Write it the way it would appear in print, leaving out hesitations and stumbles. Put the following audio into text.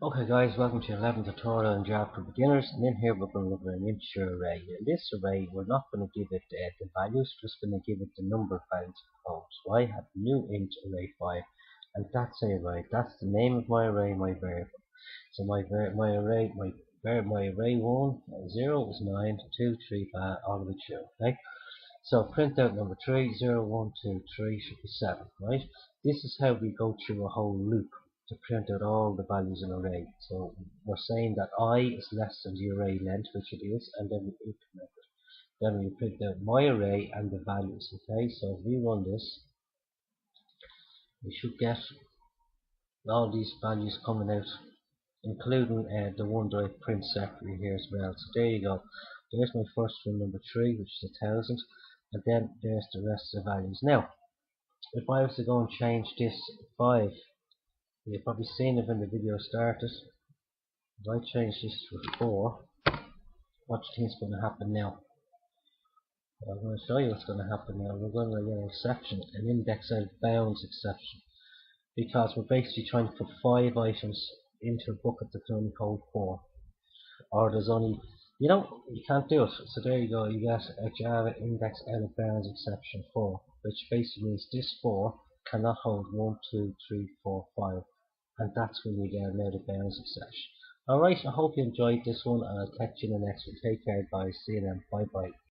Okay guys, welcome to 11th tutorial in Java for beginners, and in here we're going to look at an integer array. In this array we're not going to give it the values, just going to give it the number of values it holds. So I have a new int array 5, and that's a array. That's the name of my array, my variable. So my array 1 0 is 9, 2 3 all the way through. Okay. So print out number 3, 0 1 2 3 should be 7, right? This is how we go through a whole loop to print out all the values in an array. So we're saying that I is less than the array length, which it is, and then we increment it. Then we print out my array and the values. Okay, so if we run this, we should get all these values coming out, including the one that I print separately here as well. So there you go. There's my first one, number 3, which is 1000, and then there's the rest of the values. Now, if I was to go and change this 5, you've probably seen it when the video started. If I change this to 4, what do you think is going to happen now? Well, I'm going to show you what's going to happen now. We're going to get an exception, an index out of bounds exception, because we're basically trying to put 5 items into a bucket that can only hold 4. Or there's only, you can't do it. So there you go, you get a Java index out of bounds exception 4, which basically means this 4 cannot hold 1, 2, 3, 4, 5, and that's when you get an out of bounds exception. Alright, I hope you enjoyed this one, and I'll catch you in the next one. Take care guys, see you then, bye bye.